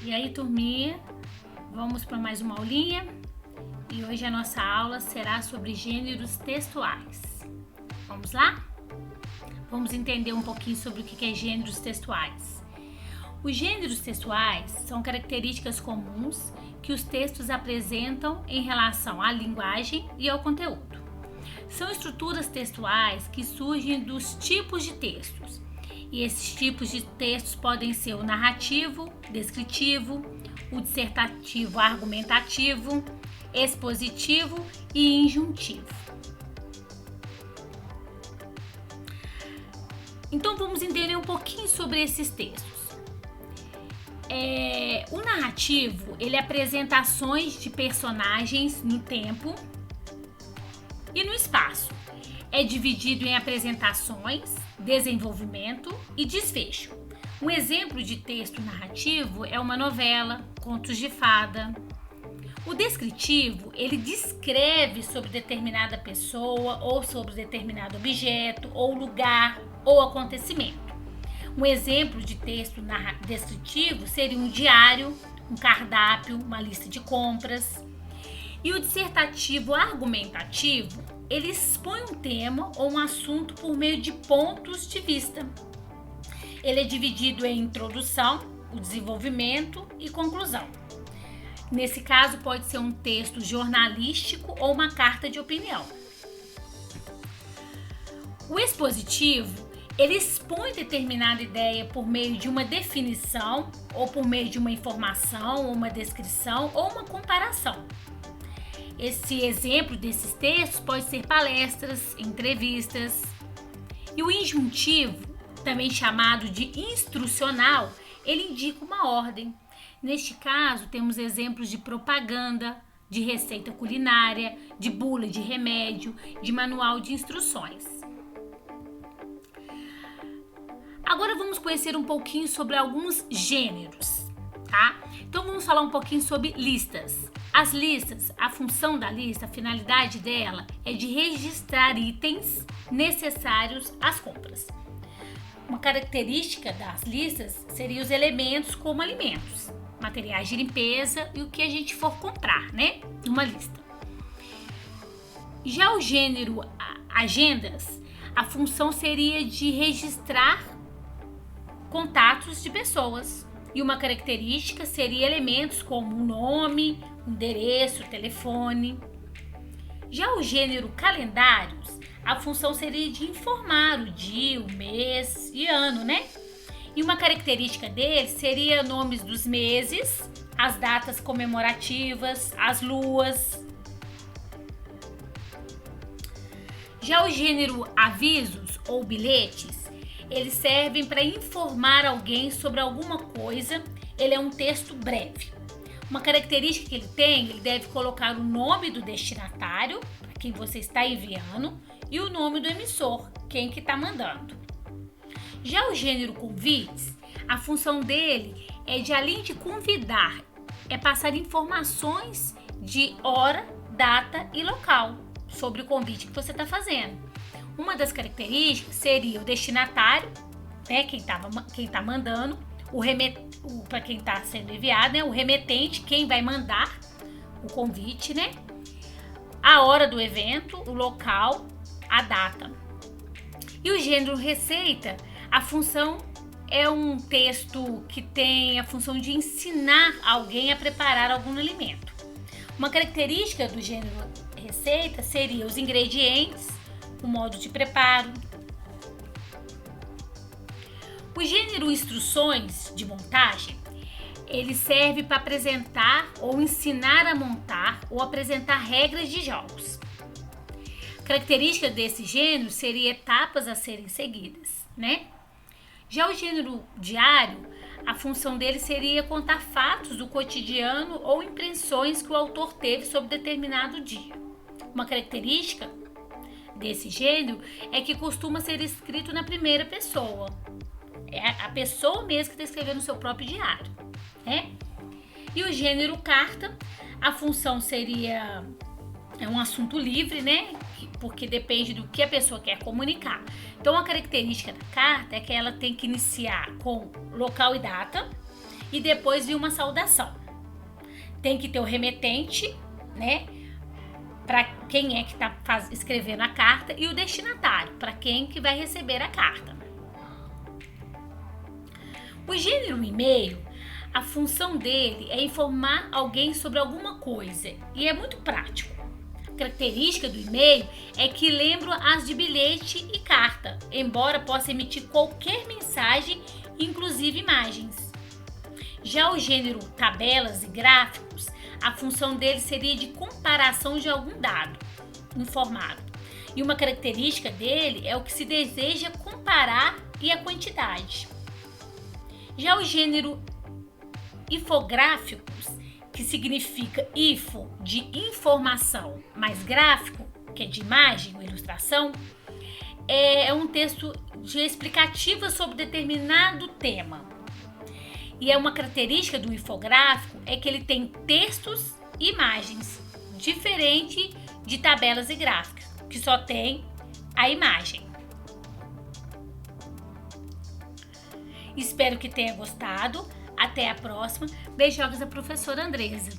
E aí, turminha, vamos para mais uma aulinha e hoje a nossa aula será sobre gêneros textuais. Vamos lá? Vamos entender um pouquinho sobre o que é gêneros textuais. Os gêneros textuais são características comuns que os textos apresentam em relação à linguagem e ao conteúdo. São estruturas textuais que surgem dos tipos de textos. E esses tipos de textos podem ser o narrativo, descritivo, o dissertativo argumentativo, expositivo e injuntivo. Então vamos entender um pouquinho sobre esses textos. O narrativo, ele apresenta ações de personagens no tempo e no espaço. É dividido em apresentações, desenvolvimento e desfecho. Um exemplo de texto narrativo é uma novela, contos de fada. O descritivo, ele descreve sobre determinada pessoa ou sobre determinado objeto ou lugar ou acontecimento. Um exemplo de texto descritivo seria um diário, um cardápio, uma lista de compras. E o dissertativo argumentativo, ele expõe um tema ou um assunto por meio de pontos de vista. Ele é dividido em introdução, o desenvolvimento e conclusão. Nesse caso, pode ser um texto jornalístico ou uma carta de opinião. O expositivo, ele expõe determinada ideia por meio de uma definição ou por meio de uma informação, ou uma descrição ou uma comparação. Esse exemplo desses textos pode ser palestras, entrevistas. E o injuntivo, também chamado de instrucional, ele indica uma ordem. Neste caso, temos exemplos de propaganda, de receita culinária, de bula de remédio, de manual de instruções. Agora vamos conhecer um pouquinho sobre alguns gêneros, tá? Então vamos falar um pouquinho sobre listas. As listas, a função da lista, a finalidade dela é de registrar itens necessários às compras. Uma característica das listas seria os elementos como alimentos, materiais de limpeza e o que a gente for comprar, né? Numa lista. Já o gênero agendas, a função seria de registrar contatos de pessoas. E uma característica seria elementos como um nome, endereço, telefone. Já o gênero calendários, a função seria de informar o dia, o mês e ano, né? E uma característica dele seria nomes dos meses, as datas comemorativas, as luas. Já o gênero avisos ou bilhetes, eles servem para informar alguém sobre alguma coisa. Ele é um texto breve. Uma característica que ele tem, ele deve colocar o nome do destinatário, para quem você está enviando, e o nome do emissor, quem que está mandando. Já o gênero convites, a função dele é de, além de convidar, é passar informações de hora, data e local sobre o convite que você está fazendo. Uma das características seria o destinatário, né, quem está mandando, para quem está sendo enviado, né, o remetente, quem vai mandar o convite, né, a hora do evento, o local, a data. E o gênero receita, a função é um texto que tem a função de ensinar alguém a preparar algum alimento. Uma característica do gênero receita seria os ingredientes, o modo de preparo. O gênero instruções de montagem, ele serve para apresentar ou ensinar a montar ou apresentar regras de jogos. Característica desse gênero seria etapas a serem seguidas, né? Já o gênero diário, a função dele seria contar fatos do cotidiano ou impressões que o autor teve sobre determinado dia. Uma característica desse gênero é que costuma ser escrito na primeira pessoa. É a pessoa mesmo que está escrevendo o seu próprio diário, né? E o gênero carta, a função seria um assunto livre, né? Porque depende do que a pessoa quer comunicar. Então, a característica da carta é que ela tem que iniciar com local e data e depois vir uma saudação. Tem que ter o remetente, né? Para quem é que está escrevendo a carta, e o destinatário, para quem que vai receber a carta. O gênero e-mail, a função dele é informar alguém sobre alguma coisa e é muito prático. A característica do e-mail é que lembra as de bilhete e carta, embora possa emitir qualquer mensagem, inclusive imagens. Já o gênero tabelas e gráficos, a função dele seria de comparação de algum dado informado. E uma característica dele é o que se deseja comparar e a quantidade. Já o gênero infográficos, que significa info de informação, mais gráfico, que é de imagem ou ilustração, é um texto de explicativa sobre determinado tema. E é uma característica do infográfico é que ele tem textos e imagens, diferente de tabelas e gráficos, que só tem a imagem. Espero que tenha gostado. Até a próxima. Beijos da professora Andresa.